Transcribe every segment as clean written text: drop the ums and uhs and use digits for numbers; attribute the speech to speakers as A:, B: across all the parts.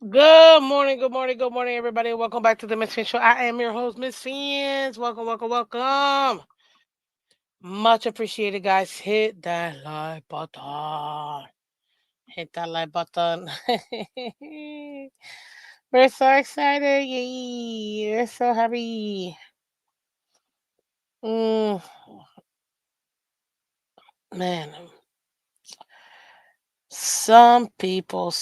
A: Good morning, good morning, good morning, everybody. Welcome back to the Miss Fin Show. I am your host, Miss Fins. Welcome, welcome, welcome. Much appreciated, guys. Hit that like button. Hit that like button. We're so excited. Yay. We're so happy. Mm, man, some people,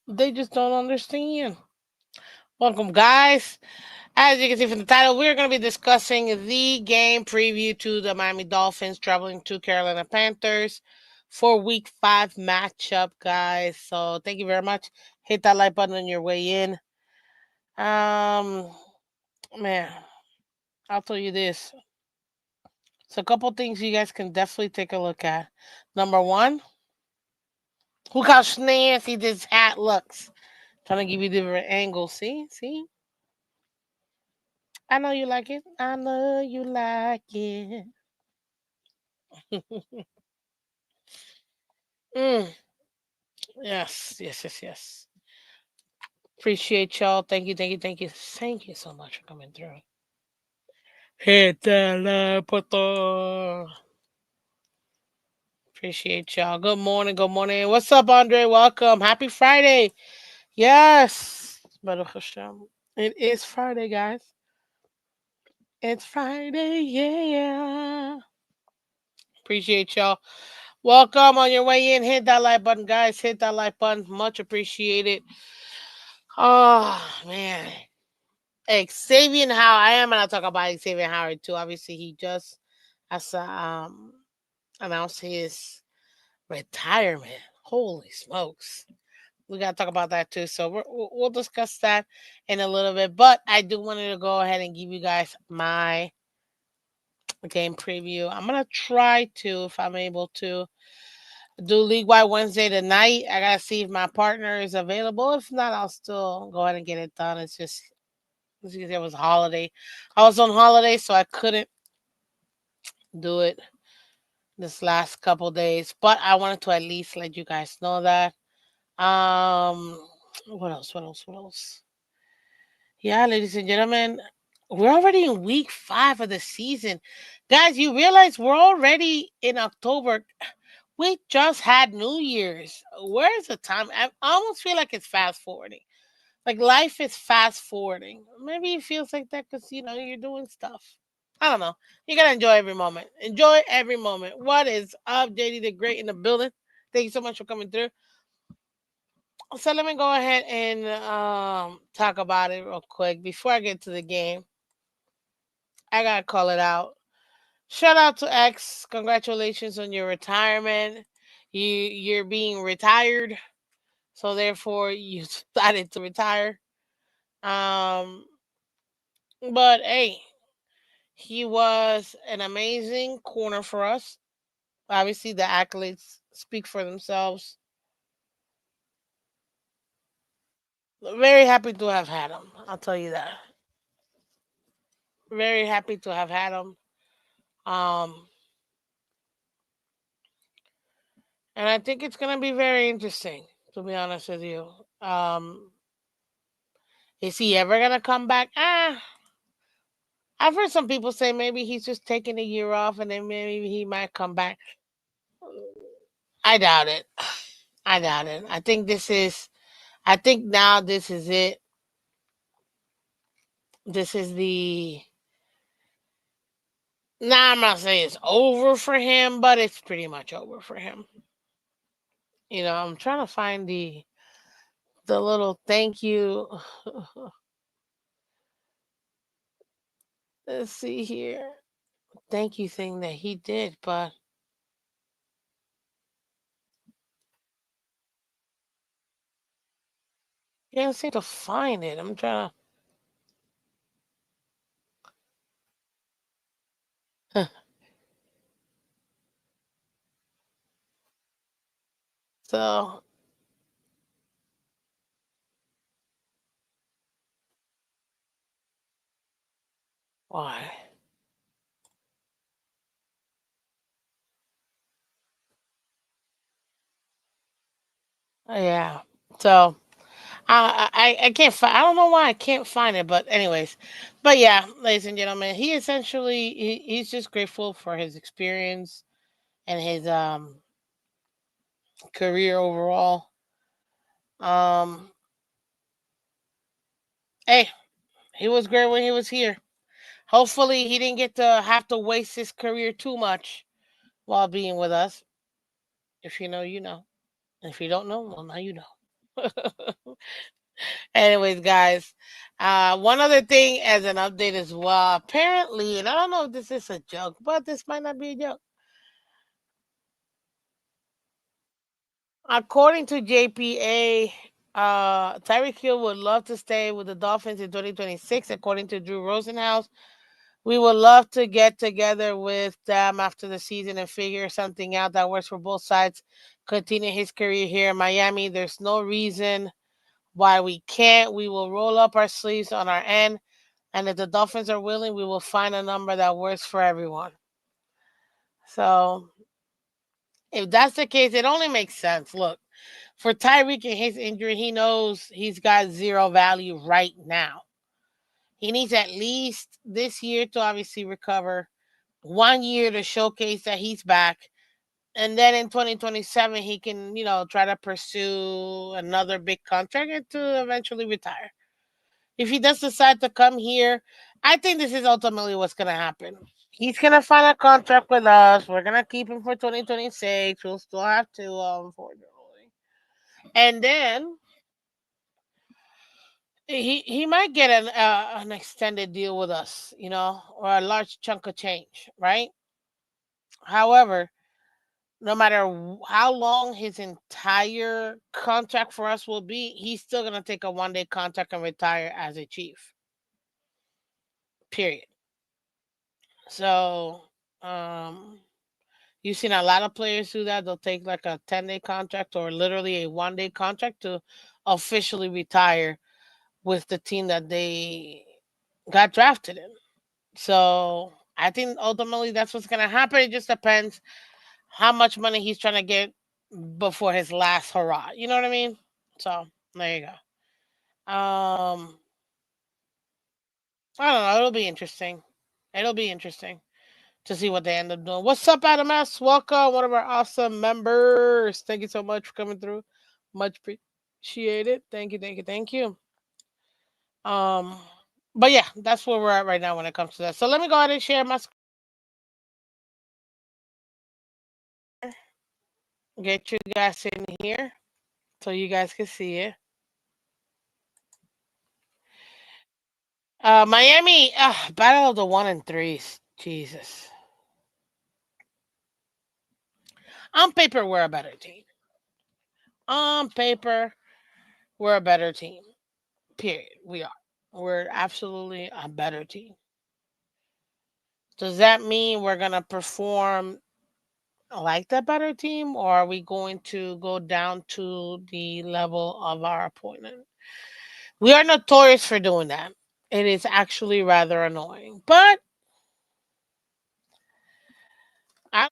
A: they just don't understand. Welcome, guys. As you can see from the title, we're going to be discussing the game preview to the Miami Dolphins traveling to Carolina Panthers for week 5 matchup, guys. So thank you very much. Hit that like button on your way in. Um, man, I'll tell you this. So a couple things you guys can definitely take a look at. Number one, look how snazzy this hat looks. Trying to give you different angles. See? I know you like it. I know you like it. Mm. Yes. Appreciate y'all. Thank you so much for coming through. Hit that like button. Appreciate y'all. Good morning. Good morning. What's up, Andre? Welcome. Happy Friday. Yes. Baruch Hashem. It is Friday, guys. It's Friday. Yeah. Appreciate y'all. Welcome on your way in. Hit that like button, guys. Hit that like button. Much appreciated. Oh, man. Xavier Howard. I am gonna talk about Xavier Howard too. Obviously, he just has announced his retirement. Holy smokes! We gotta talk about that too. So we'll discuss that in a little bit. But I do wanted to go ahead and give you guys my game preview. I'm gonna try to, if I'm able to, do League Wide Wednesday tonight. I gotta see if my partner is available. If not, I'll still go ahead and get it done. It's just because it was a holiday. I was on holiday, so I couldn't do it this last couple days. But I wanted to at least let you guys know that. Um, what else? Yeah, ladies and gentlemen, we're already in week 5 of the season, guys. You realize we're already in October. We just had New Year's. Where's the time? I almost feel like it's fast forwarding. Like life is fast forwarding. Maybe it feels like that because you're doing stuff. I don't know. You gotta enjoy every moment. Enjoy every moment. What is up, JD the Great in the building? Thank you so much for coming through. So let me go ahead and talk about it real quick before I get to the game. I gotta call it out. Shout out to X. Congratulations on your retirement. You're being retired, so therefore you decided to retire. Um, but hey, he was an amazing corner for us. Obviously, the accolades speak for themselves. Very happy to have had him. I'll tell you that. Very happy to have had him. Um, and I think it's gonna be very interesting. To be honest with you, is he ever gonna come back? I've heard some people say maybe he's just taking a year off and then maybe he might come back. I doubt it. I doubt it. I think this is. I think now this is it. This is the. Now I'm not saying it's over for him, but it's pretty much over for him. I'm trying to find the little thank you. Let's see here. Thank you thing that he did, but can't seem to find it. I'm trying to. So why? Yeah. So I can't find. I don't know why I can't find it, but anyways, but yeah, ladies and gentlemen, he essentially he's just grateful for his experience and his career overall. Um, hey, he was great when he was here. Hopefully, he didn't get to have to waste his career too much while being with us. If you know, you know. If you don't know, well, now you know. Anyways, guys, one other thing as an update as well. Apparently, and I don't know if this is a joke, but this might not be a joke. According to JPA, Tyreek Hill would love to stay with the Dolphins in 2026. According to Drew Rosenhaus, we would love to get together with them after the season and figure something out that works for both sides. Continue his career here in Miami. There's no reason why we can't. We will roll up our sleeves on our end. And if the Dolphins are willing, we will find a number that works for everyone. So if that's the case, it only makes sense. Look, for Tyreek and his injury, he knows he's got zero value right now. He needs at least this year to obviously recover, 1 year to showcase that he's back. And then in 2027, he can, try to pursue another big contract and to eventually retire. If he does decide to come here, I think this is ultimately what's going to happen. He's going to find a contract with us. We're going to keep him for 2026. We'll still have to, unfortunately. And then he might get an extended deal with us, or a large chunk of change, right? However, no matter how long his entire contract for us will be, he's still going to take a 1 day contract and retire as a chief. Period. So, um, you've seen a lot of players do that. They'll take like a 10-day contract or literally a 1 day contract to officially retire with the team that they got drafted in. So I think ultimately that's what's going to happen. It just depends how much money he's trying to get before his last hurrah. You know what I mean? So there you go. I don't know. It'll be interesting. It'll be interesting to see what they end up doing. What's up, Adam S? Welcome, one of our awesome members. Thank you so much for coming through. Much appreciated. Thank you, thank you, thank you. Um, but yeah, that's where we're at right now when it comes to that. So let me go ahead and share my screen. Get you guys in here so you guys can see it. Miami, battle of the 1 and 3s. Jesus. On paper, we're a better team. On paper, we're a better team. Period. We are. We're absolutely a better team. Does that mean we're going to perform like the better team, or are we going to go down to the level of our opponent? We are notorious for doing that. It is actually rather annoying. But I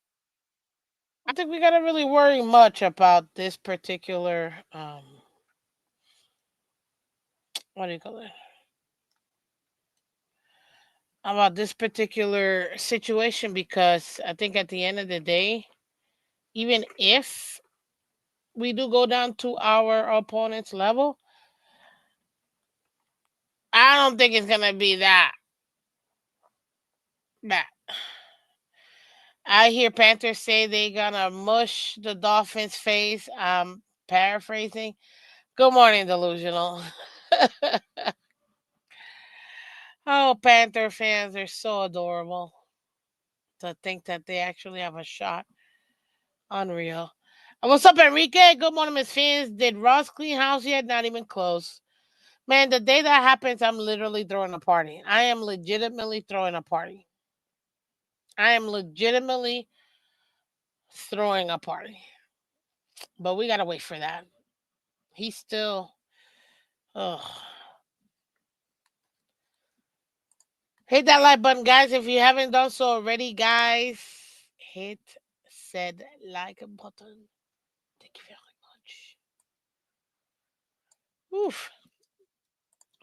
A: don't think we got to really worry much about this particular, what do you call it? About this particular situation, because I think at the end of the day, even if we do go down to our opponent's level, I don't think it's gonna be that bad. I hear Panthers say they gonna mush the Dolphins' face. I'm paraphrasing. Good morning, delusional. Oh, Panther fans are so adorable. To think that they actually have a shot. Unreal. What's up, Enrique? Good morning, Miss Phins. Did Ross clean house yet? Not even close. Man, the day that happens, I'm literally throwing a party. I am legitimately throwing a party. I am legitimately throwing a party. But we gotta wait for that. He's still. Ugh. Hit that like button, guys. If you haven't done so already, guys, hit said like button. Thank you very much. Oof.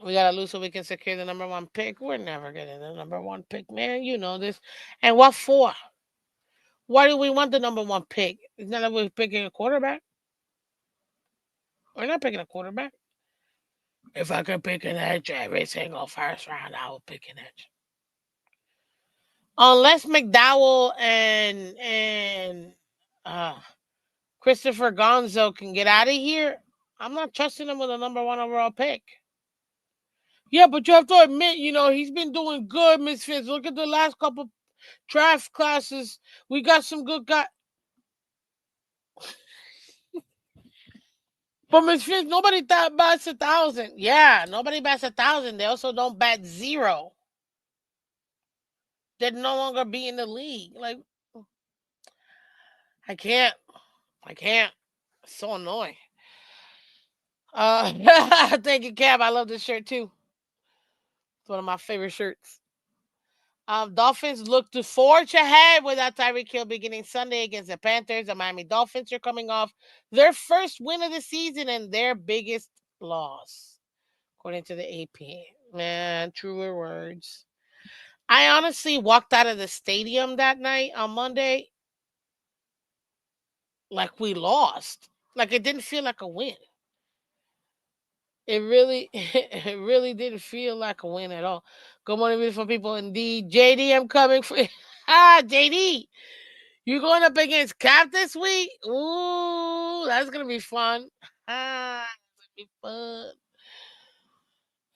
A: We gotta lose so we can secure the number one pick. We're never getting the number one pick, man. You know this. And what for? Why do we want the number one pick? It's not that we're picking a quarterback. We're not picking a quarterback. If I could pick an edge every single first round, I would pick an edge. Unless McDowell and uh, Christopher Gonzo can get out of here, I'm not trusting him with a number one overall pick. Yeah, but you have to admit, he's been doing good, Miss Fitz. Look at the last couple draft classes. We got some good guys. But Miss Fitz, nobody bats 1,000. Yeah, nobody bats 1,000. They also don't bat zero. They'd no longer be in the league. Like, I can't. I can't. It's so annoying. Thank you, Cab. I love this shirt too. It's one of my favorite shirts. Dolphins look to forge ahead without Tyreek Hill beginning Sunday against the Panthers. The Miami Dolphins are coming off their first win of the season and their biggest loss, according to the AP. Man, truer words. I honestly walked out of the stadium that night on Monday like we lost. Like it didn't feel like a win. It really, it really didn't feel like a win at all. Good morning, beautiful people. Indeed, JD, I'm coming for JD. You going up against Cap this week? Ooh, that's gonna be fun. It's gonna be fun.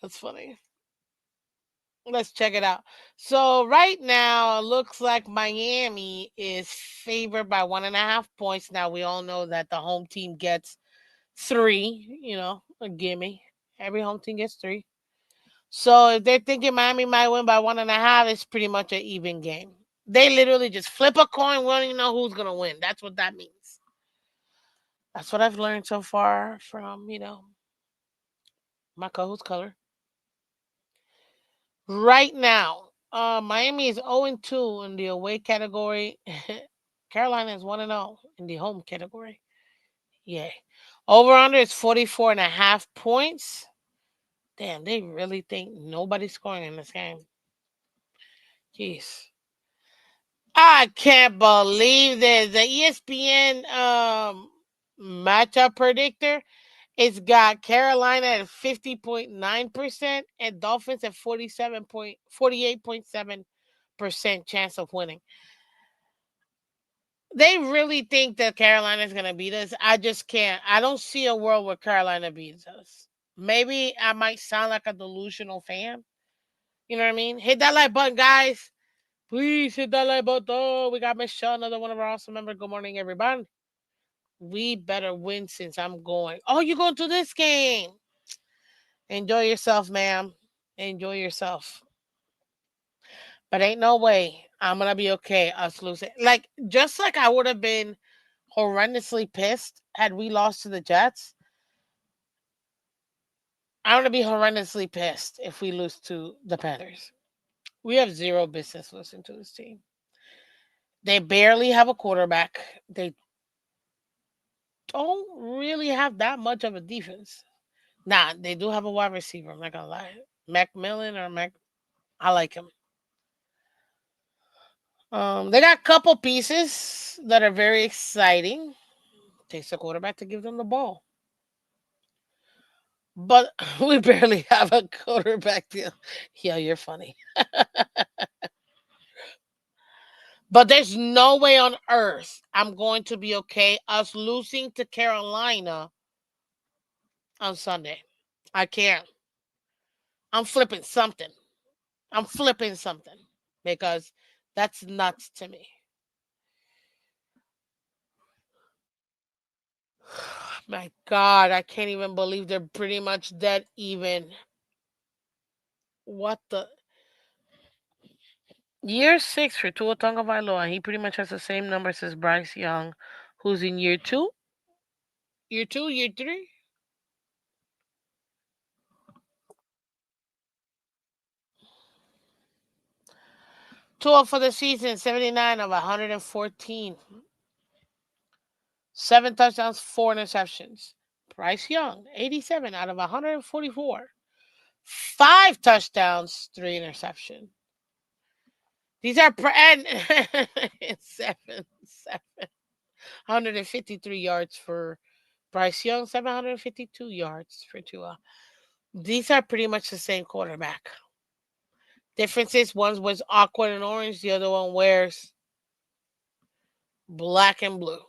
A: That's funny. Let's check it out. So right now, it looks like Miami is favored by 1.5 points. Now we all know that the home team gets three. A gimme. Every home team gets three. So if they're thinking Miami might win by 1.5, it's pretty much an even game. They literally just flip a coin. We don't even know who's gonna win. That's what that means. That's what I've learned so far from my co-host color. Right now, Miami is 0-2 in the away category. Carolina is 1-0 in the home category. Yay. Over under is 44.5 points. Damn, they really think nobody's scoring in this game. Jeez. I can't believe this. The ESPN matchup predictor, it's got Carolina at 50.9% and Dolphins at 48.7% chance of winning. They really think that Carolina is going to beat us. I just can't. I don't see a world where Carolina beats us. Maybe I might sound like a delusional fan. You know what I mean? Hit that like button, guys. Please hit that like button. Oh, we got Michelle, another one of our awesome members. Good morning, everybody. We better win since I'm going. Oh, you're going to this game. Enjoy yourself, ma'am. Enjoy yourself. But ain't no way I'm gonna be okay us losing. Like just like I would have been horrendously pissed had we lost to the Jets. I'm gonna be horrendously pissed if we lose to the Panthers. We have zero business losing to this team. They barely have a quarterback. They don't really have that much of a defense. Nah, they do have a wide receiver. I'm not gonna lie. Macmillan or Mac. I like him. They got a couple pieces that are very exciting. Takes a quarterback to give them the ball. But we barely have a quarterback deal. Yeah, you're funny. But there's no way on earth I'm going to be okay us losing to Carolina on Sunday. I can't. I'm flipping something. I'm flipping something because that's nuts to me. My God, I can't even believe they're pretty much dead even. What the year six for Tua Tagovailoa? He pretty much has the same numbers as Bryce Young, who's in year two, year three. Tua for the season, 79 of 114, 7 touchdowns, 4 interceptions. Bryce Young, 87 out of 144. 5 touchdowns, 3 interception. These are and seven 153 yards for Bryce Young, 752 yards for Tua. These are pretty much the same quarterback. Difference is one was awkward and orange, the other one wears black and blue.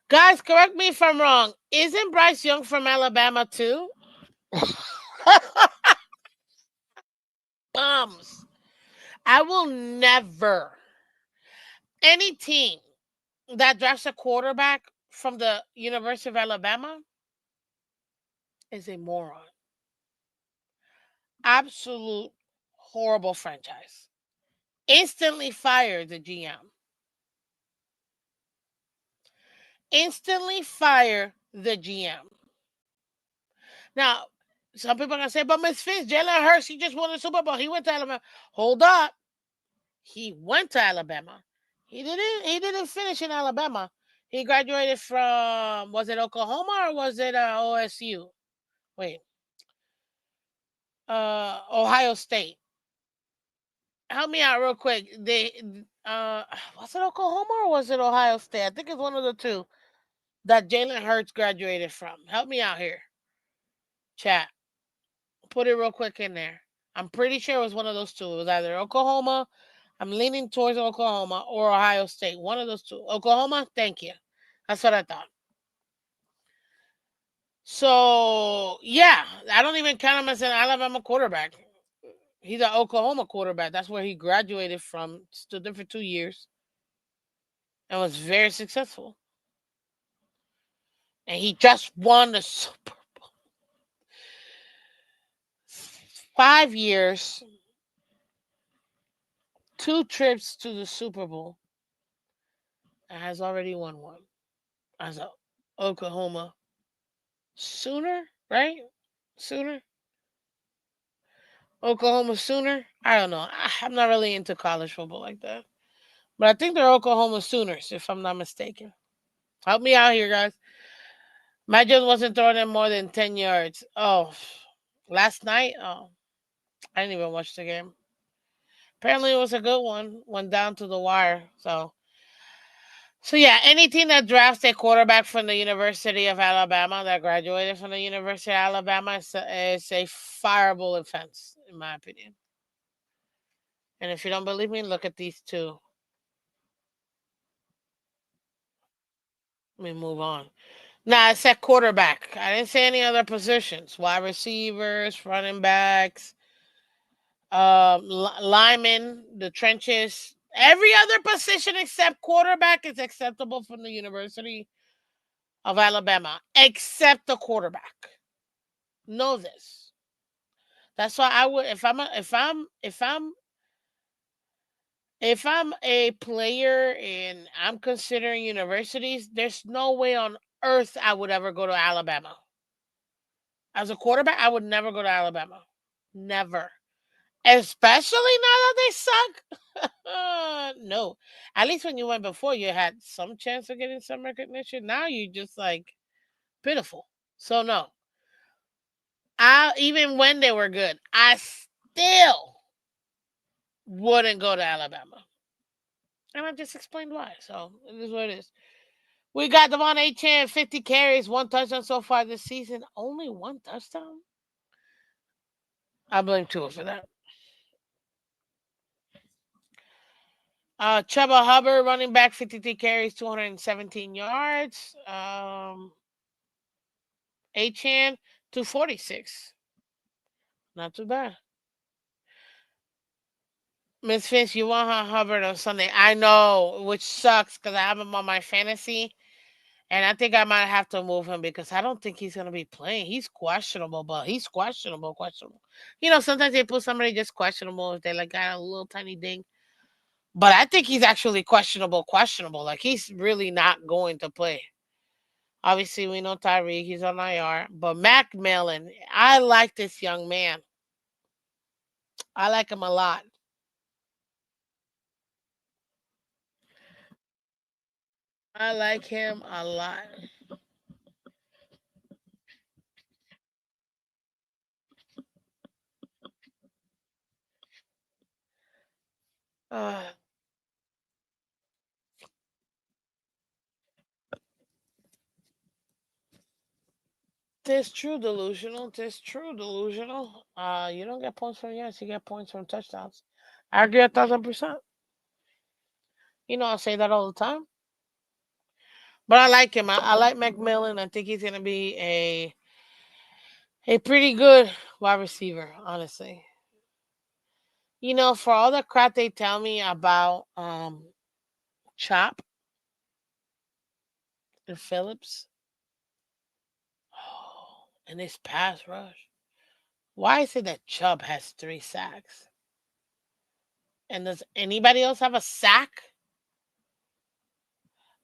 A: Guys, correct me if I'm wrong. Isn't Bryce Young from Alabama too? Bums. I will never, any team that drafts a quarterback from the University of Alabama is a moron. Absolute horrible franchise. Instantly fire the GM. Instantly fire the GM. Now, some people are gonna say, but Miss Phins, Jalen Hurts, he just won the Super Bowl. He went to Alabama. Hold up. He went to Alabama. He didn't finish in Alabama. He graduated from, was it Oklahoma or was it OSU? Wait. Ohio State. Help me out real quick. Was it Oklahoma or was it Ohio State? I think it's one of the two that Jalen Hurts graduated from. Help me out here. Chat. Put it real quick in there. I'm pretty sure it was one of those two. It was either Oklahoma. I'm leaning towards Oklahoma or Ohio State. One of those two. Oklahoma, thank you. That's what I thought. So yeah, I don't even count him as an Alabama quarterback. He's an Oklahoma quarterback. That's where he graduated from. Stood there for 2 years and was very successful. And he just won the Super Bowl. 5 years, 2 trips to the Super Bowl, and has already won one as a Oklahoma Sooner, right? Sooner, Oklahoma Sooner. I don't know. I'm not really into college football like that, but I think they're Oklahoma Sooners, if I'm not mistaken. Help me out here, guys. Matt Jones wasn't throwing in more than 10 yards. Oh, last night. Oh, I didn't even watch the game. Apparently, it was a good one. Went down to the wire. So yeah, any team that drafts a quarterback from the University of Alabama that graduated from the University of Alabama is a fireable offense, in my opinion. And if you don't believe me, look at these two. Let me move on. Now I said quarterback. I didn't say any other positions. Wide receivers, running backs, linemen, the trenches. Every other position except quarterback is acceptable from the University of Alabama, except the quarterback. Know this. That's why I would if I'm a player and I'm considering universities, there's no way on earth I would ever go to Alabama. As a quarterback, I would never go to Alabama. Never. Especially now that they suck. No. At least when you went before, you had some chance of getting some recognition. Now you just like pitiful. So no. I even when they were good, I still wouldn't go to Alabama. And I just explained why. So it is what it is. We got Devon A. 50 carries, 1 touchdown so far this season. Only 1 touchdown? I blame Tua for that. Chuba Hubbard, running back, 53 carries, 217 yards. Achan, 246. Not too bad. Miss Finch, you want her Hubbard on Sunday. I know, which sucks because I have him on my fantasy. And I think I might have to move him because I don't think he's going to be playing. He's questionable, but he's questionable. Sometimes they put somebody just questionable if they like got a little tiny ding. But I think he's actually questionable. Like he's really not going to play. Obviously, we know Tyreek, he's on IR. But Mac Mellon, I like this young man. I like him a lot. I like him a lot. Uh, this true delusional. This true delusional. You don't get points from yards. You get points from touchdowns. I agree 1,000%. I say that all the time. But I like him. I like McMillan. I think he's gonna be a pretty good wide receiver. Honestly, for all the crap they tell me about Chop and Phillips, and this pass rush. Why is it that Chubb has 3 sacks? And does anybody else have a sack?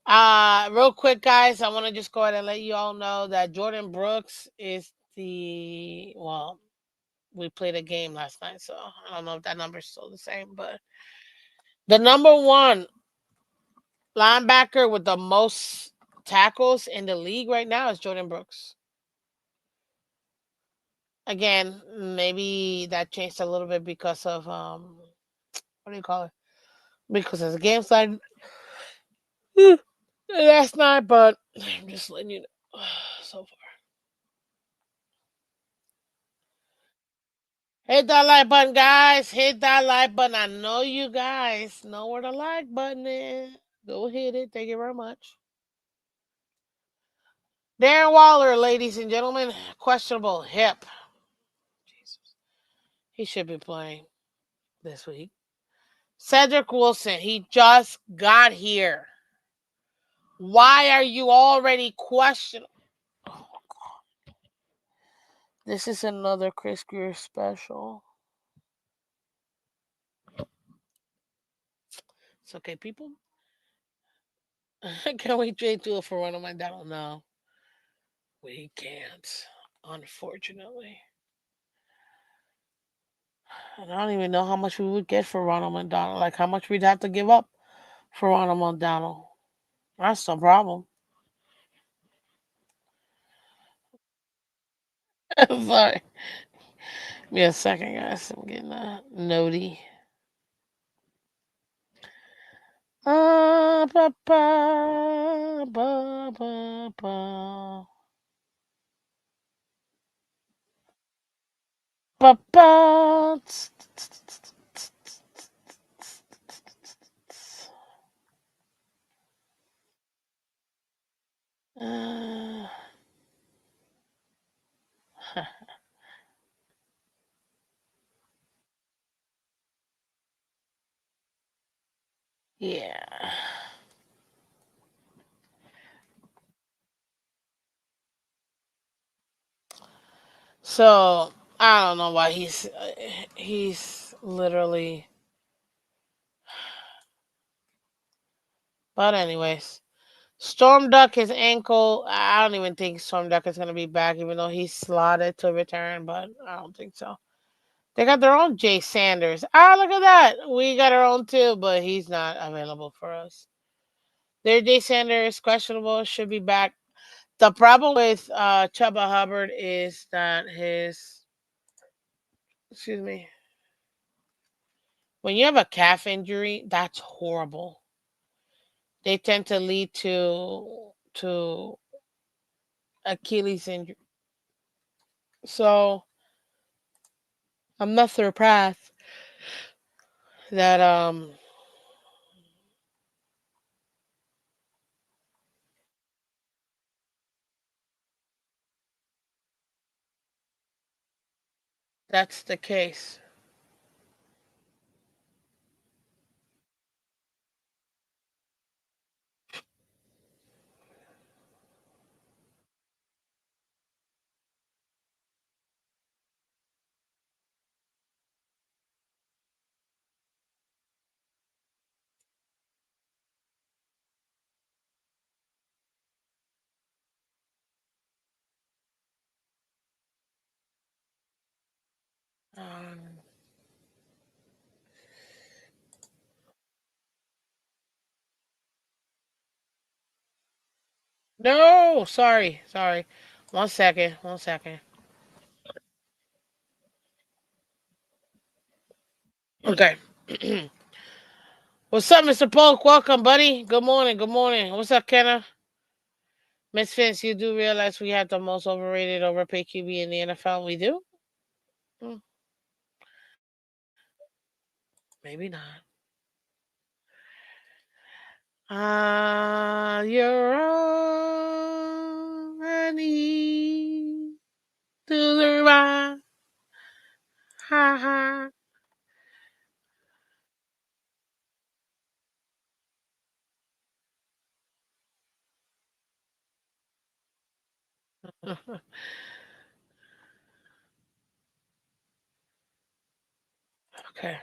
A: Real quick, guys, I want to just go ahead and let you all know that Jordan Brooks is we played a game last night, so I don't know if that number is still the same, but the number one linebacker with the most tackles in the league right now is Jordan Brooks. Again, maybe that changed a little bit because of what do you call it? Because of the game side last night, but I'm just letting you know so far. Hit that like button, guys. Hit that like button. I know you guys know where the like button is. Go hit it. Thank you very much. Darren Waller, ladies and gentlemen, questionable hip. Jesus. He should be playing this week. Cedric Wilson, he just got here. Why are you already questioning? Oh, this is another Chris Greer special. It's okay, people. Can we trade to it for one of my dad? No, we can't. Unfortunately. And I don't even know how much we would get for Ronald McDonald. Like how much we'd have to give up for Ronald McDonald. That's the problem. Sorry. Give me a second, guys. I'm getting a notey. Ba, ba, ba, ba, ba. Ba, ba. Uh, yeah. So I don't know why he's literally. But anyways, Storm Duck his ankle. I don't even think Storm Duck is gonna be back, even though he's slotted to return. But I don't think so. They got their own Jay Sanders. Ah, look at that. We got our own too, but he's not available for us. Their Jay Sanders questionable, should be back. The problem with Chuba Hubbard is that his excuse me, when you have a calf injury, that's horrible. They tend to lead to Achilles injury. So I'm not surprised that that's the case. Um, no, sorry. 1 second, 1 second. Okay. What's up, Mr. Polk? Welcome, buddy. Good morning. Good morning. What's up, Kenna? Miss Phins, you do realize we have the most overrated, overpaid QB in the NFL? We do? Mm, maybe not. You're all I need to survive. Ha ha. Okay.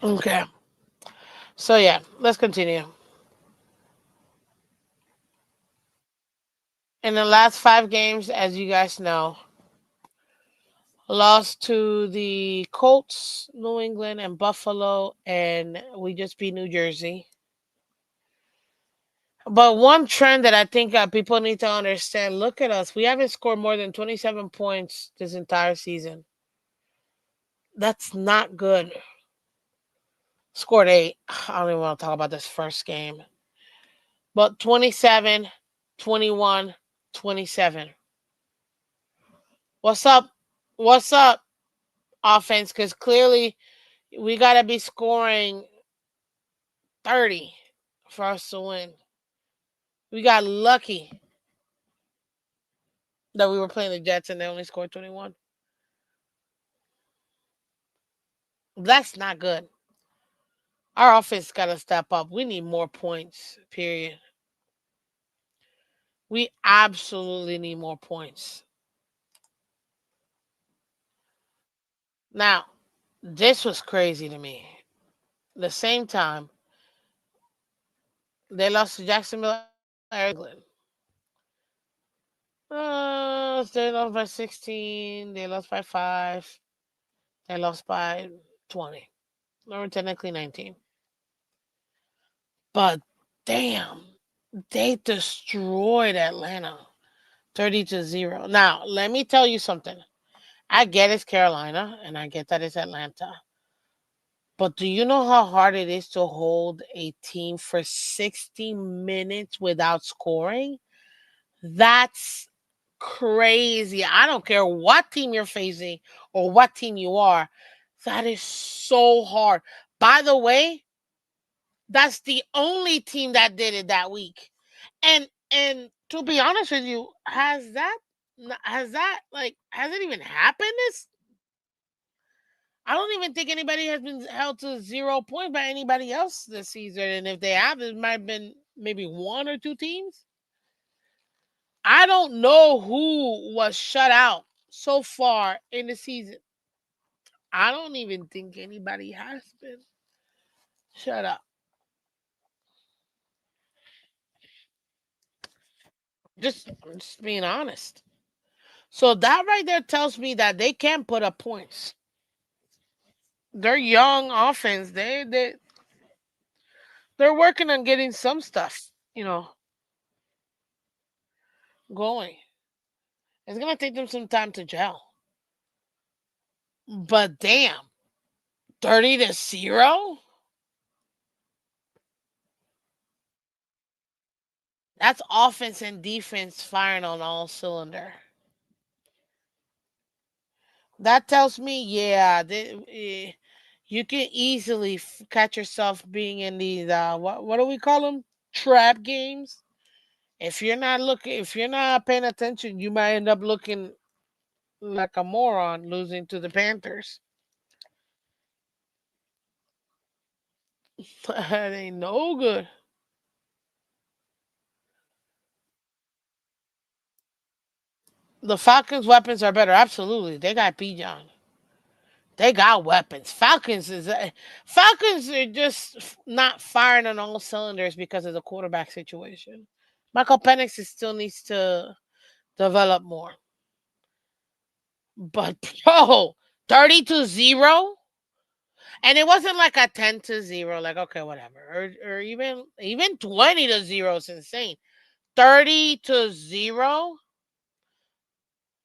A: Okay. So yeah, let's continue. In the last 5 games, as you guys know, lost to the Colts, New England, and Buffalo, and we just beat New Jersey. But one trend that I think people need to understand, look at us. We haven't scored more than 27 points this entire season. That's not good. Scored 8. I don't even want to talk about this first game. But 27, 21, 27. What's up? What's up, offense? Because clearly we got to be scoring 30 for us to win. We got lucky that we were playing the Jets and they only scored 21. That's not good. Our offense got to step up. We need more points, period. We absolutely need more points. Now, this was crazy to me. The same time, they lost to Jacksonville, England. They lost by 16. They lost by 5. They lost by 20. They were technically 19. But damn, they destroyed Atlanta 30-0. Now, let me tell you something. I get it's Carolina and I get that it's Atlanta. But do you know how hard it is to hold a team for 60 minutes without scoring? That's crazy. I don't care what team you're facing or what team you are. That is so hard. By the way, that's the only team that did it that week. And to be honest with you, has it even happened this? I don't even think anybody has been held to 0 points by anybody else this season. And if they have, it might have been maybe one or two teams. I don't know who was shut out so far in the season. I don't even think anybody has been shut up. I'm just being honest. So that right there tells me that they can put up points. They're young offense. They're working on getting some stuff, going. It's gonna take them some time to gel. But damn, 30-0? That's offense and defense firing on all cylinder. That tells me, yeah, you can easily catch yourself being in these what do we call them? Trap games. If you're not paying attention, you might end up looking like a moron losing to the Panthers. That ain't no good. The Falcons' weapons are better. Absolutely, they got Bijan. They got weapons. Falcons are just not firing on all cylinders because of the quarterback situation. Michael Penix still needs to develop more. But bro, 30-0, and it wasn't like a 10-0. Like okay, whatever, or even 20-0 is insane. 30-0.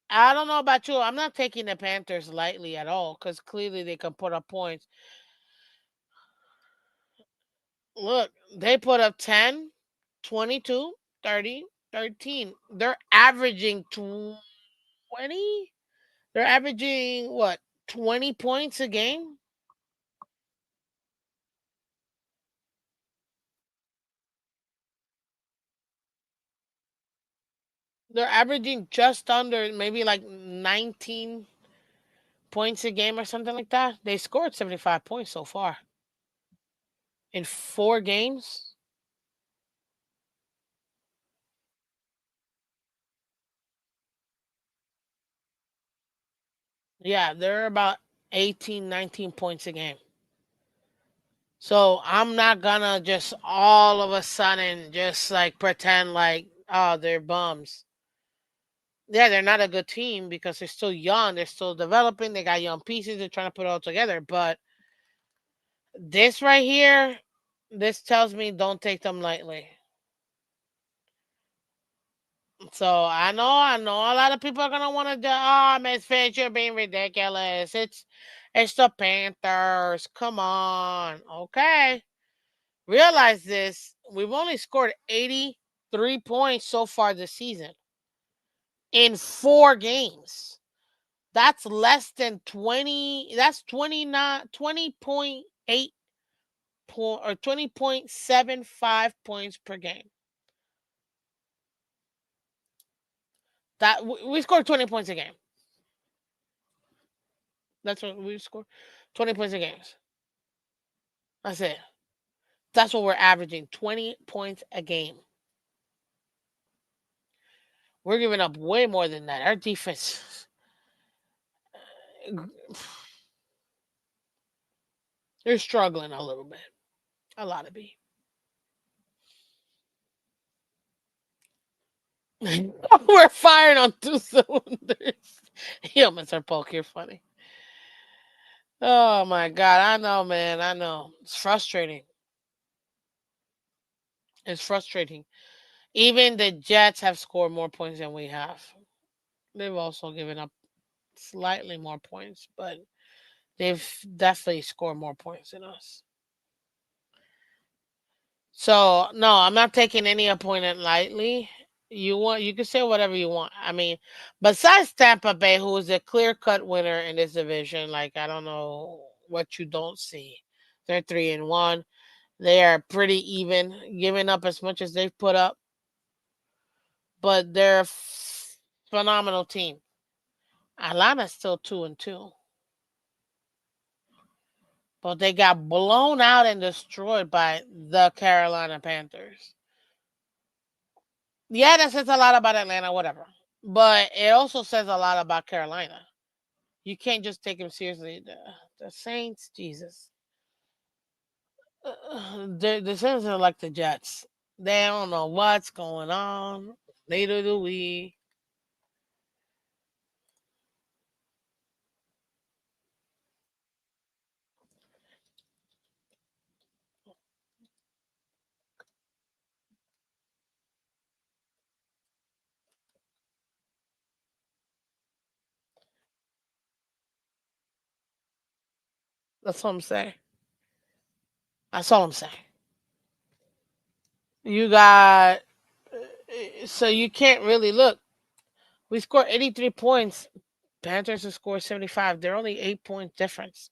A: I don't know about you. I'm not taking the Panthers lightly at all because clearly they can put up points. Look, they put up 10, 22, 30, 13. They're averaging 20. They're averaging what? 20 points a game? They're averaging just under maybe like 19 points a game or something like that. They scored 75 points so far in 4 games. Yeah, they're about 18, 19 points a game. So I'm not gonna just all of a sudden just like pretend like, oh, they're bums. Yeah, they're not a good team because they're still young, they're still developing, they got young pieces, they're trying to put it all together. But this right here, this tells me don't take them lightly. So I know a lot of people are gonna want to, oh, Miss Finch, you're being ridiculous. It's the Panthers. Come on, okay. Realize this: we've only scored 83 points so far this season in 4 games. That's less than 20. That's 29, 20.8 point or 20.75 points per game. That we scored 20 points a game. That's what we score. 20 points a game. That's it. That's what we're averaging. 20 points a game. We're giving up way more than that. Our defense, they're struggling a little bit. A lot of be. We're firing on two cylinders. Yo, Mr. Polk, you're funny. Oh my god, I know, man. I know. It's frustrating. It's frustrating. Even the Jets have scored more points than we have. They've also given up slightly more points, but they've definitely scored more points than us. So no, I'm not taking any opponent lightly. You can say whatever you want. I mean, besides Tampa Bay, who is a clear cut winner in this division, like I don't know what you don't see. They're 3-1. They are pretty even, giving up as much as they've put up, but they're a phenomenal team. Atlanta's still 2-2, but they got blown out and destroyed by the Carolina Panthers. Yeah, that says a lot about Atlanta, whatever. But it also says a lot about Carolina. You can't just take them seriously. The Saints, Jesus. The Saints are like the Jets. They don't know what's going on. Neither do we. That's what I'm saying. That's all I'm saying. You got. So you can't really look. We scored 83 points. Panthers have scored 75. They're only 8 point difference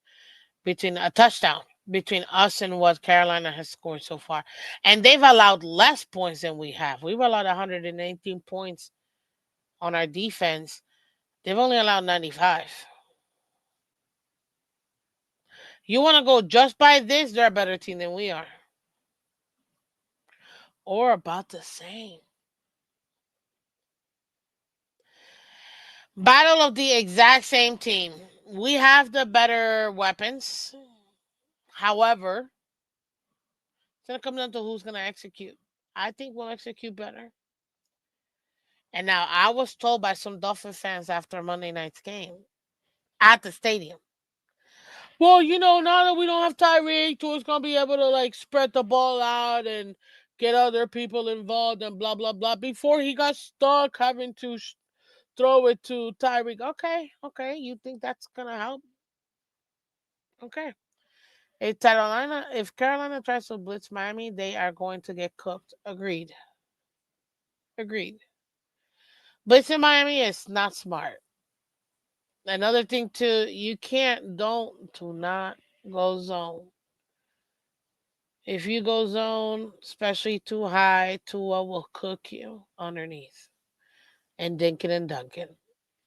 A: between a touchdown between us and what Carolina has scored so far. And they've allowed less points than we have. We've allowed 118 points on our defense. They've only allowed 95. You want to go just by this, they're a better team than we are. Or about the same. Battle of the exact same team. We have the better weapons. However, it's going to come down to who's going to execute. I think we'll execute better. And now I was told by some Dolphin fans after Monday night's game at the stadium. Well, now that we don't have Tyreek, Tua's gonna be able to like spread the ball out and get other people involved and blah blah blah. Before he got stuck having to throw it to Tyreek. Okay, okay. You think that's gonna help? Okay. If Carolina tries to blitz Miami, they are going to get cooked. Agreed. Agreed. Blitzing Miami is not smart. Another thing too, you can't don't do not go zone. If you go zone, especially too high, Tua will cook you underneath and Dinkin and Duncan.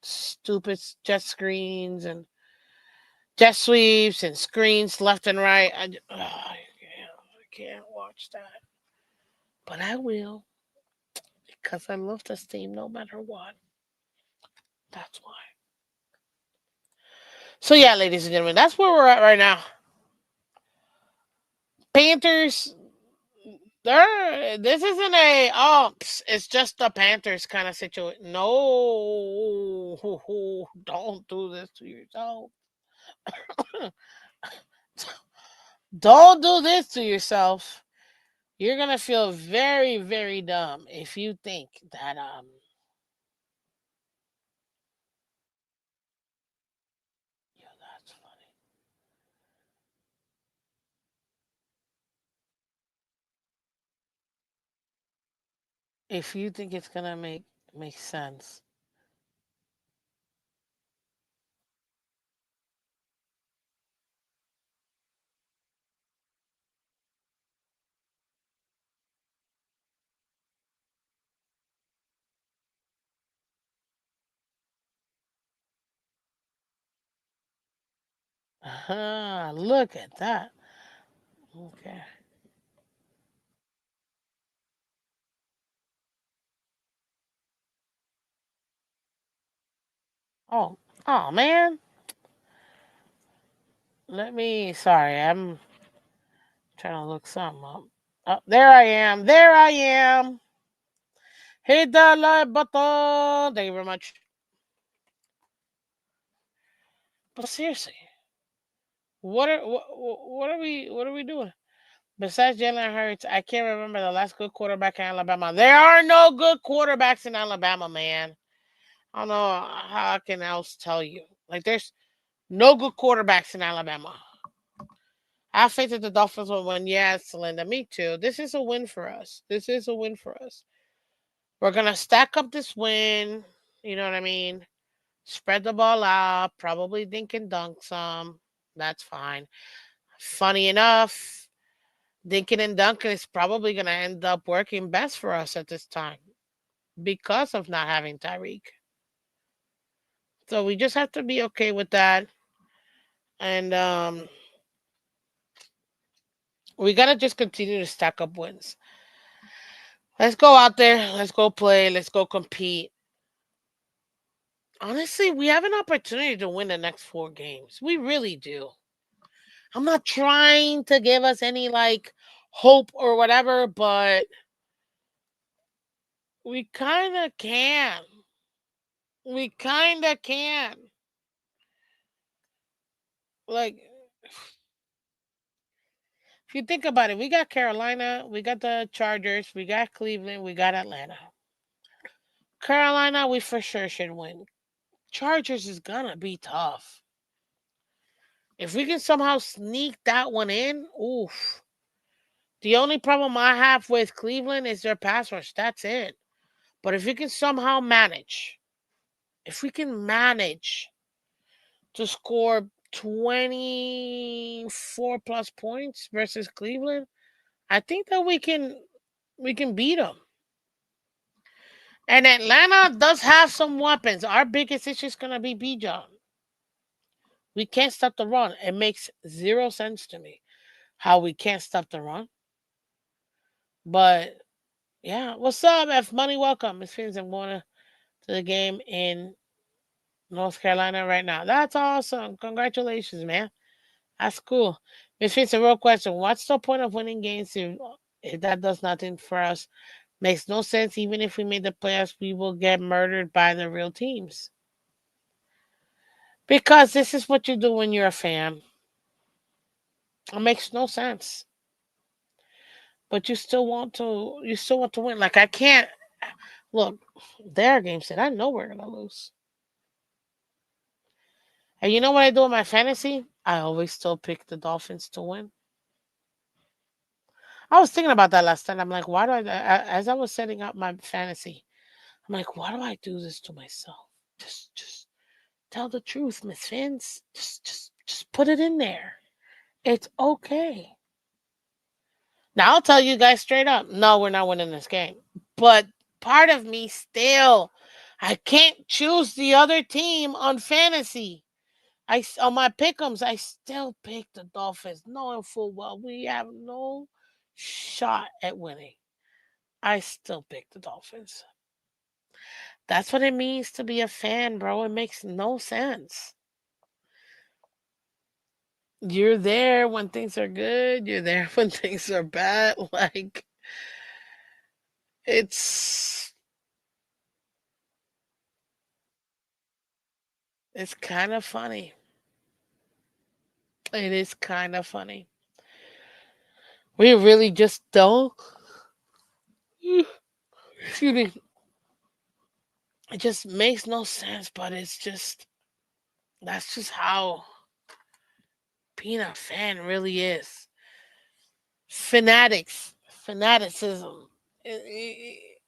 A: Stupid jet screens and jet sweeps and screens left and right. I can't watch that, but I will because I love this team no matter what. That's why. So yeah, ladies and gentlemen, that's where we're at right now. Panthers. This isn't a it's just the Panthers kind of situation. No, don't do this to yourself. Don't do this to yourself. You're gonna feel very, very dumb if you think that yeah, that's funny. If you think it's gonna make sense. Look at that. Okay. Oh, oh man. Sorry, I'm trying to look something up. Oh, there I am. There I am. Hit the like button. Thank you very much. But seriously, what are we doing? Besides Jalen Hurts, I can't remember the last good quarterback in Alabama. There are no good quarterbacks in Alabama, man. I don't know how I can else tell you. Like there's no good quarterbacks in Alabama. I have faith that the Dolphins will win. Yes, Linda, me too. This is a win for us. This is a win for us. We're gonna stack up this win. You know what I mean? Spread the ball out. Probably dink and dunk some. That's fine. Funny enough, dinking and dunking is probably gonna end up working best for us at this time because of not having Tyreek. So we just have to be okay with that. And we gotta just continue to stack up wins. Let's go out there. Let's go play. Let's go compete. Honestly, we have an opportunity to win the next 4 games. We really do. I'm not trying to give us any like hope or whatever, but we kind of can. We kind of can. Like, if you think about it, we got Carolina, we got the Chargers, we got Cleveland, we got Atlanta. Carolina, we for sure should win. Chargers is gonna be tough. If we can somehow sneak that one in, oof. The only problem I have with Cleveland is their pass rush. That's it. But if we can somehow manage, if we can manage to score 24 plus points versus Cleveland, I think that we can beat them. And Atlanta does have some weapons. Our biggest issue is gonna be Bijan. We can't stop the run. It makes zero sense to me how we can't stop the run. But yeah, what's up, F Money? Welcome, Miss Fins and Warner to the game in North Carolina right now. That's awesome. Congratulations, man. That's cool. Miss Fins, a real question. What's the point of winning games if that does nothing for us? Makes no sense. Even if we made the playoffs, we will get murdered by the real teams. Because this is what you do when you're a fan. It makes no sense. But you still want to win. Like I can't Look, their game said I know we're gonna lose. And you know what I do in my fantasy? I always still pick the Dolphins to win. I was thinking about that last night. I'm like, why do as I was setting up my fantasy, I'm like, why do I do this to myself? Just tell the truth, Miss Phins. Just put it in there. It's okay. Now I'll tell you guys straight up. No, we're not winning this game. But part of me still, I can't choose the other team on fantasy. On my pickums, I still pick the Dolphins, knowing full well we have no shot at winning. I still pick the Dolphins. That's what it means to be a fan, bro. It makes no sense. You're there when things are good. You're there when things are bad. Like it's it's kind of funny. It is kind of funny. We really just don't. Excuse me. It just makes no sense, but it's just that's just how being a fan really is. Fanaticism.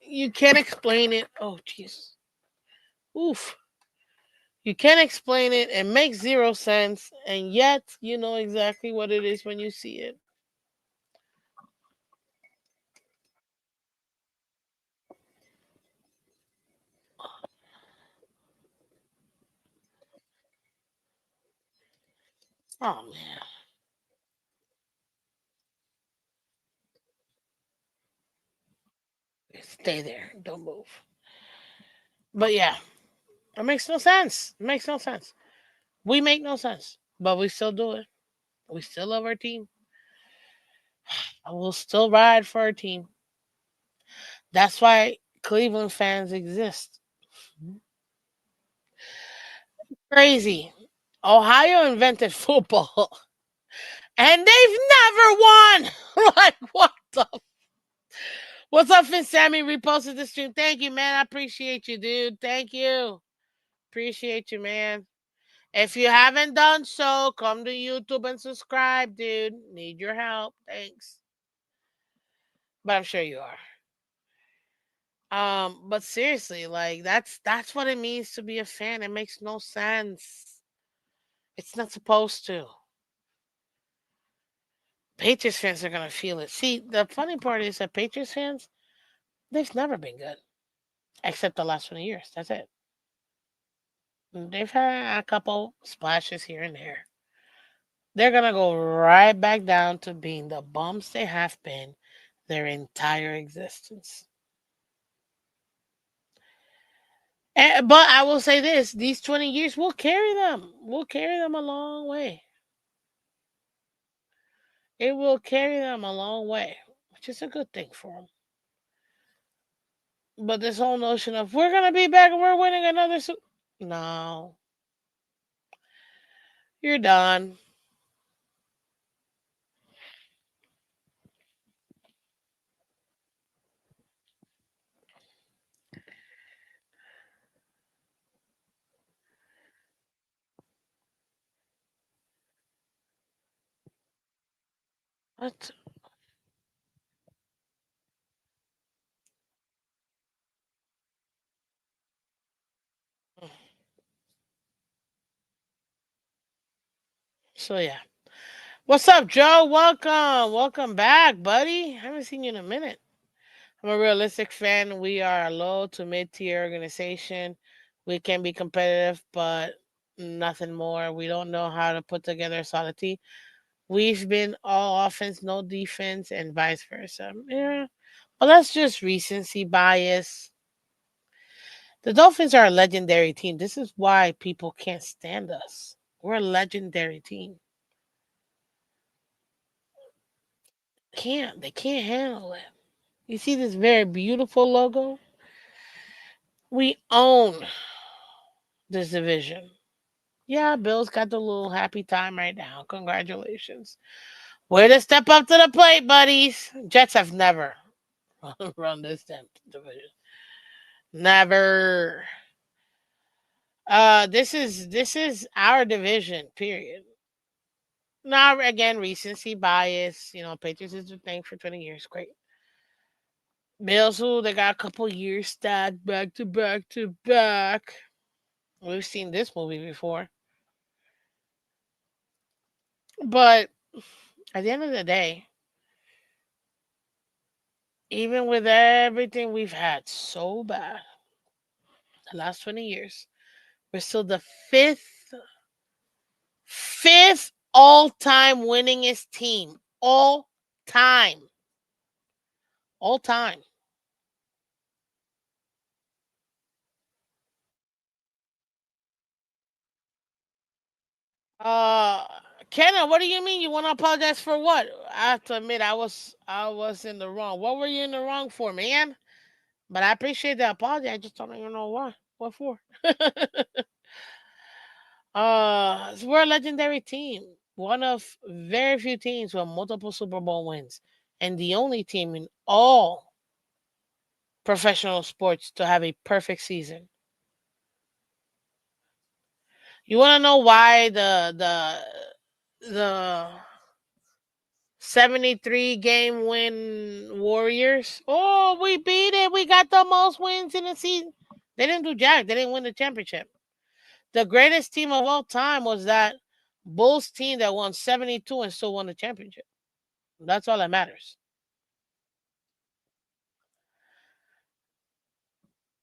A: You can't explain it. Oh, jeez. Oof. You can't explain it. It makes zero sense, and yet you know exactly what it is when you see it. Oh man, stay there. Don't move. But yeah, it makes no sense. It makes no sense. We make no sense, but we still do it. We still love our team. I will still ride for our team. That's why Cleveland fans exist. Crazy. Ohio invented football, and they've never won. Like what the? What's up, Finn? Sammy reposted the stream. Thank you, man. I appreciate you, dude. Thank you. Appreciate you, man. If you haven't done so, come to YouTube and subscribe, dude. Need your help. Thanks. But I'm sure you are. But seriously, like that's what it means to be a fan. It makes no sense. It's not supposed to. Patriots fans are gonna feel it. See, the funny part is that Patriots fans, they've never been good. Except the last 20 years. That's it. They've had a couple splashes here and there. They're gonna go right back down to being the bums they have been their entire existence. But I will say this: these 20 years will carry them. Will carry them a long way. It will carry them a long way, which is a good thing for them. But this whole notion of we're gonna be back and we're winning another, no, you're done. What? So yeah. What's up, Joe? Welcome. Welcome back, buddy. Haven't seen you in a minute. I'm a realistic fan. We are a low to mid tier organization. We can be competitive, but nothing more. We don't know how to put together a solid team. We've been all offense, no defense, and vice versa. Yeah. Well, that's just recency bias. The Dolphins are a legendary team. This is why people can't stand us. We're a legendary team. They can't handle it. You see this very beautiful logo? We own this division. Yeah, Bill's got the little happy time right now. Congratulations. Way to step up to the plate, buddies. Jets have never run this damn division. Never. This is our division. Period. Now again, recency bias. Patriots is the thing for 20 years. Great. Bills, who they got a couple years stacked back to back to back. We've seen this movie before, but at the end of the day, even with everything we've had so bad the last 20 years, we're still the fifth all-time winningest team. Time. All time. Uh Kenna, what do you mean you want to apologize for what? I have to admit I was in the wrong. What were you in the wrong for, man? But I appreciate the apology. I just don't even know why. What for? So we're a legendary team. One of very few teams with multiple Super Bowl wins. And the only team in all professional sports to have a perfect season. You wanna know why the 73 game win Warriors? Oh, we beat it. We got the most wins in the season. They didn't do jack. They didn't win the championship. The greatest team of all time was that Bulls team that won 72 and still won the championship. That's all that matters.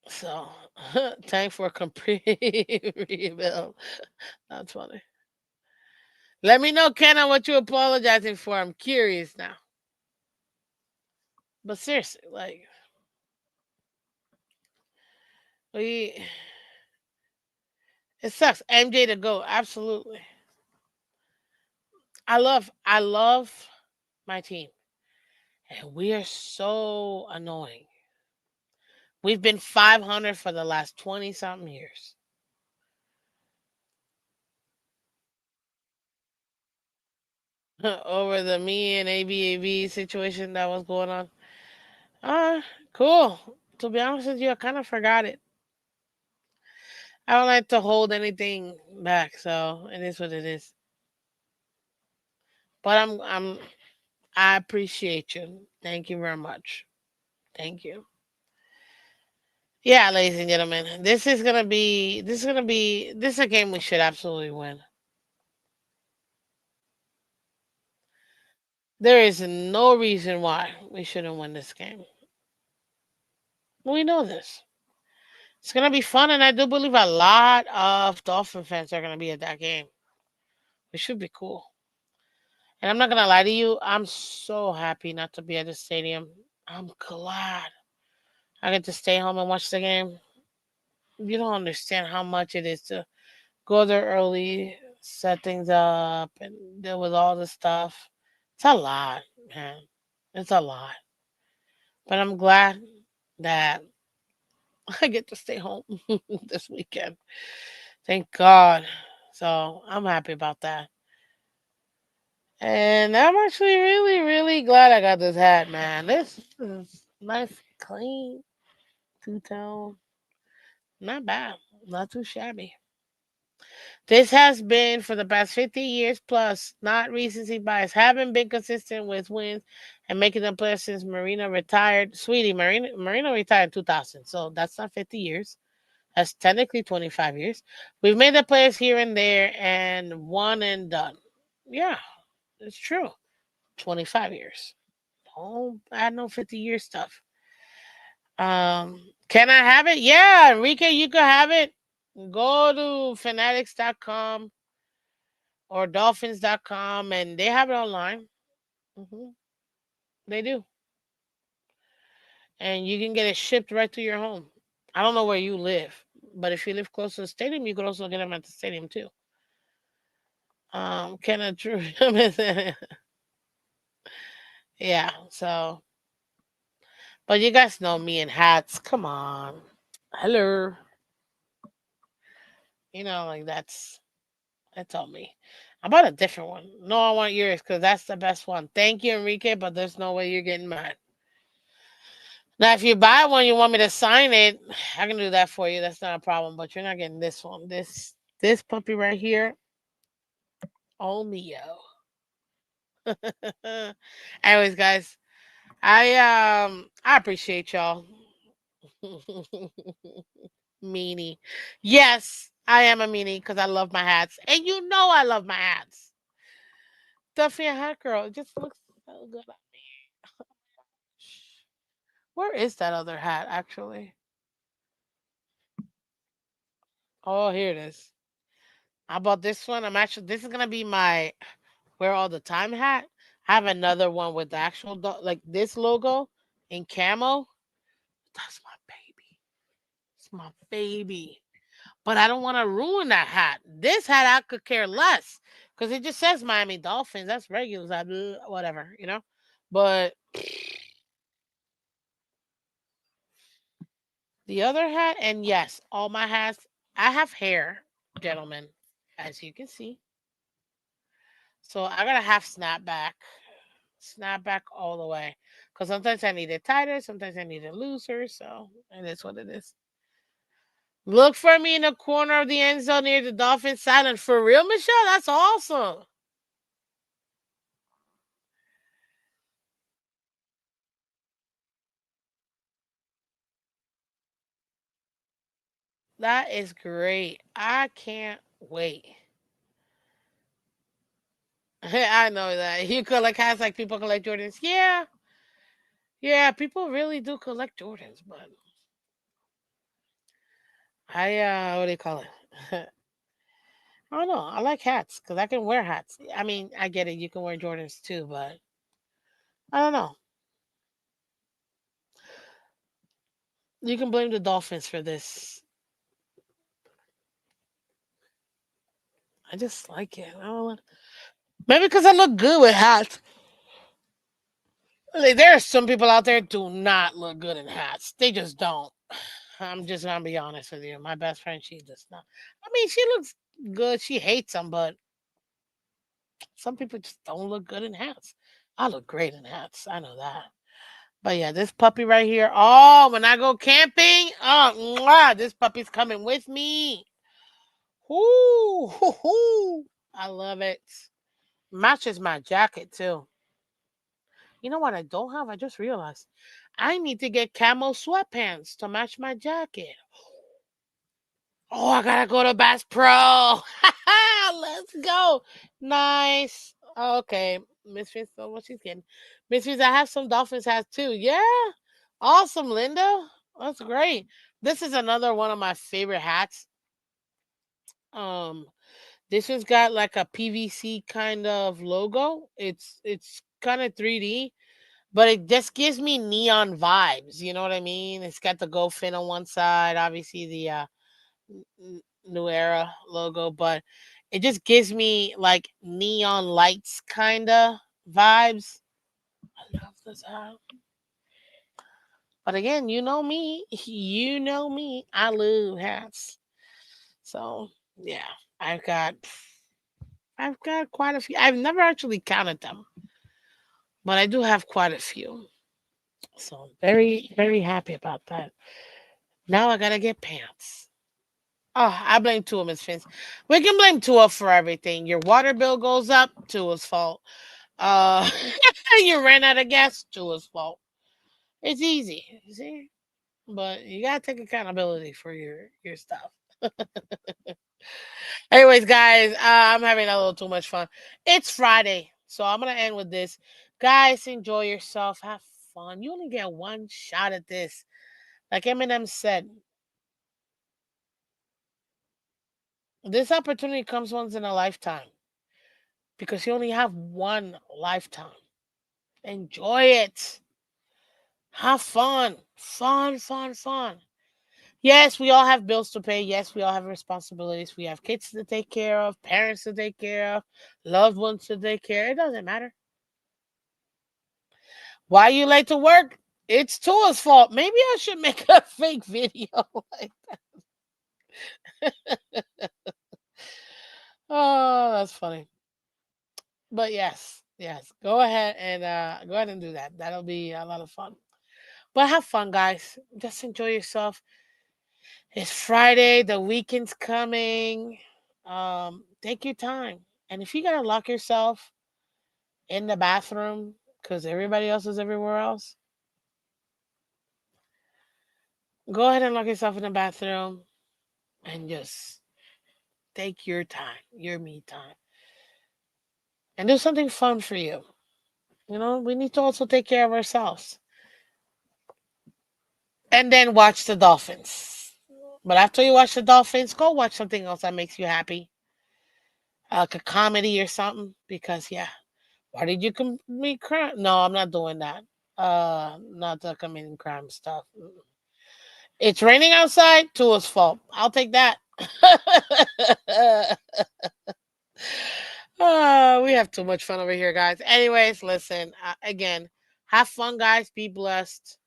A: So, time for a complete rebuild. That's funny. Let me know, Kenna, what you apologizing for. I'm curious now. But seriously, like, we, it sucks. MJ to go. Absolutely. I love my team. And we are so annoying. We've been 500 for the last 20 something years. Over the me and ABAB situation that was going on. Uh, cool. To be honest with you, I kind of forgot it. I don't like to hold anything back, so it is what it is. But I appreciate you. Thank you very much. Thank you. Yeah, ladies and gentlemen, this is a game we should absolutely win. There is no reason why we shouldn't win this game. We know this. It's gonna be fun, and I do believe a lot of Dolphin fans are gonna be at that game. It should be cool. And I'm not gonna lie to you, I'm so happy not to be at the stadium. I'm glad I get to stay home and watch the game. You don't understand how much it is to go there early, set things up, and deal with all the stuff. It's a lot, man. It's a lot. But I'm glad that I get to stay home this weekend. Thank God. So I'm happy about that. And I'm actually really, really glad I got this hat, man. This is nice, clean, two tone. Not bad. Not too shabby. This has been for the past 50 years plus, not recency bias. Haven't been consistent with wins and making them players since Marina retired. Sweetie, Marina retired in 2000, so that's not 50 years. That's technically 25 years. We've made the players here and there and one and done. Yeah, it's true. 25 years. Don't add no 50-year stuff. Can I have it? Yeah, Enrique, you can have it. Go to fanatics.com or dolphins.com and they have it online. hmm They do. And you can get it shipped right to your home. I don't know where you live, but if you live close to the stadium, you could also get them at the stadium too. Can I true? Yeah, so, but you guys know me in hats. Come on. Hello. Like that's all me. I bought a different one. No, I want yours because that's the best one. Thank you, Enrique, but there's no way you're getting mine. Now, if you buy one, you want me to sign it, I can do that for you. That's not a problem. But you're not getting this one. This puppy right here, oh Mio. Anyways, guys, I appreciate y'all. Meanie. Yes, I am a meanie because I love my hats, and you know I love my hats. Duffy and hat girl, it just looks so good on me. Where is that other hat actually? Oh, here it is. How about this one? This is gonna be my wear all the time hat. I have another one with the actual like this logo in camo. That's my baby. It's my baby. But I don't want to ruin that hat. This hat I could care less because it just says Miami Dolphins. That's regular, whatever, you know. But the other hat, and yes, all my hats. I have hair, gentlemen, as you can see. So I gotta have snapback all the way. Because sometimes I need it tighter, sometimes I need it looser. So it is what it is. Look for me in the corner of the end zone near the Dolphin silent. For real, Michelle? That's awesome. That is great. I can't wait. I know that. You collect hats like people collect Jordans. Yeah. Yeah, people really do collect Jordans, but what do you call it? I don't know. I like hats because I can wear hats. I mean, I get it. You can wear Jordans too, but I don't know. You can blame the Dolphins for this. I just like it. I don't know. Maybe because I look good with hats. Like, there are some people out there do not look good in hats. They just don't. I'm just gonna be honest with you. My best friend, she does not. I mean, she looks good. She hates them, but some people just don't look good in hats. I look great in hats. I know that. But yeah, this puppy right here. Oh, when I go camping, oh, mwah, this puppy's coming with me. Whoo, hoo, hoo. I love it. Matches my jacket too. You know what I don't have? I just realized. I need to get camo sweatpants to match my jacket. Oh, I gotta go to Bass Pro. Let's go. Nice. Okay. Miss Fitz, so what she's getting. Miss Fitz, I have some Dolphins hats too. Yeah. Awesome, Linda. That's great. This is another one of my favorite hats. Um, this one's got like a PVC kind of logo. It's kind of 3D, but it just gives me neon vibes. You know what I mean? It's got the Go Fin on one side, obviously the New Era logo, but it just gives me like neon lights kind of vibes. I love this hat. But again, you know me. You know me. I love hats. So yeah, I've got I've got quite a few. I've never actually counted them, but I do have quite a few. So very, very happy about that. Now I gotta get pants. Oh, I blame Tua, Miss Fins. We can blame Tua for everything. Your water bill goes up, Tua's fault. Uh, you ran out of gas, Tua's fault. It's easy, you see, but you gotta take accountability for your stuff. Anyways, guys, I'm having a little too much fun. It's Friday, so I'm gonna end with this. Guys, enjoy yourself. Have fun. You only get one shot at this. Like Eminem said, this opportunity comes once in a lifetime because you only have one lifetime. Enjoy it. Have fun. Fun, fun, fun. Yes, we all have bills to pay. Yes, we all have responsibilities. We have kids to take care of, parents to take care of, loved ones to take care of. It doesn't matter. Why you late to work? It's Tua's fault. Maybe I should make a fake video. Like, oh, that's funny. But yes, yes. Go ahead and do that. That'll be a lot of fun. But have fun, guys. Just enjoy yourself. It's Friday. The weekend's coming. Take your time. And if you gotta lock yourself in the bathroom because everybody else is everywhere else, go ahead and lock yourself in the bathroom and just take your time, your me time, and do something fun for you. We need to also take care of ourselves. And then watch the Dolphins. But after you watch the Dolphins, go watch something else that makes you happy, like a comedy or something. Because yeah, why did you commit crime? No, I'm not doing that. Not the committing crime stuff. It's raining outside. Tua's fault. I'll take that. We have too much fun over here, guys. Anyways, listen. Again, have fun, guys. Be blessed,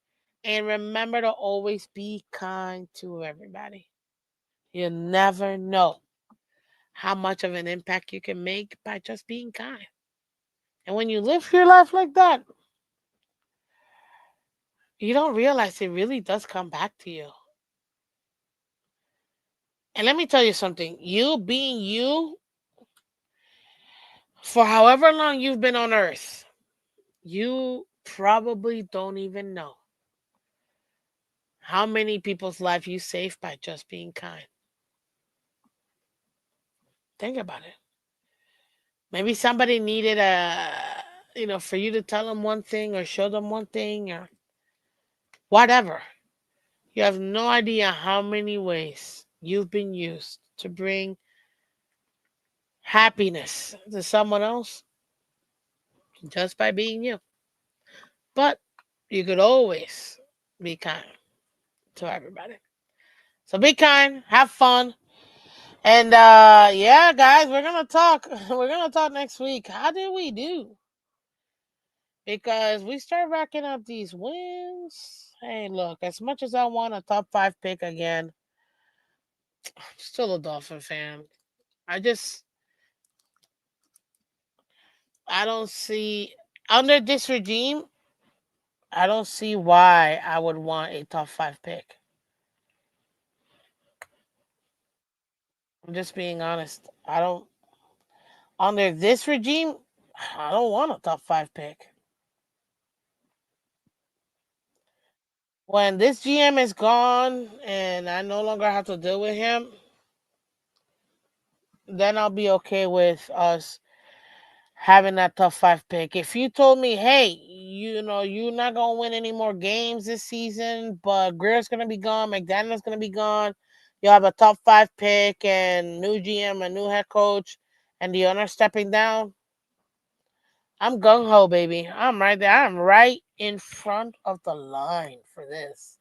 A: and remember to always be kind to everybody. You never know how much of an impact you can make by just being kind. And when you live your life like that, you don't realize it really does come back to you. And let me tell you something, you being you for however long you've been on earth, you probably don't even know how many people's life you saved by just being kind. Think about it. Maybe somebody needed for you to tell them one thing or show them one thing or whatever. You have no idea how many ways you've been used to bring happiness to someone else just by being you. But you could always be kind to everybody. So be kind, have fun. And yeah, guys, we're gonna talk. We're gonna talk next week. How did we do? Because we start racking up these wins. Hey, look, as much as I want a top five pick again, I'm still a Dolphin fan. I just I don't see under this regime, I don't see why I would want a top five pick. I'm just being honest. I don't under this regime, I don't want a top five pick. When this GM is gone and I no longer have to deal with him, then I'll be okay with us having that top five pick. If you told me, hey, you're not gonna win any more games this season, but Greer's gonna be gone, McDaniel's gonna be gone, you have a top five pick and new GM, a new head coach, and the owner stepping down, I'm gung ho, baby. I'm right there. I'm right in front of the line for this.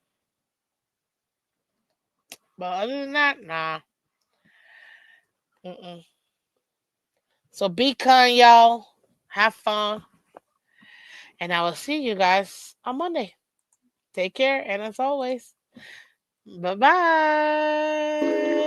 A: But other than that, nah. Mm-mm. So be kind, y'all. Have fun. And I will see you guys on Monday. Take care. And as always, bye bye.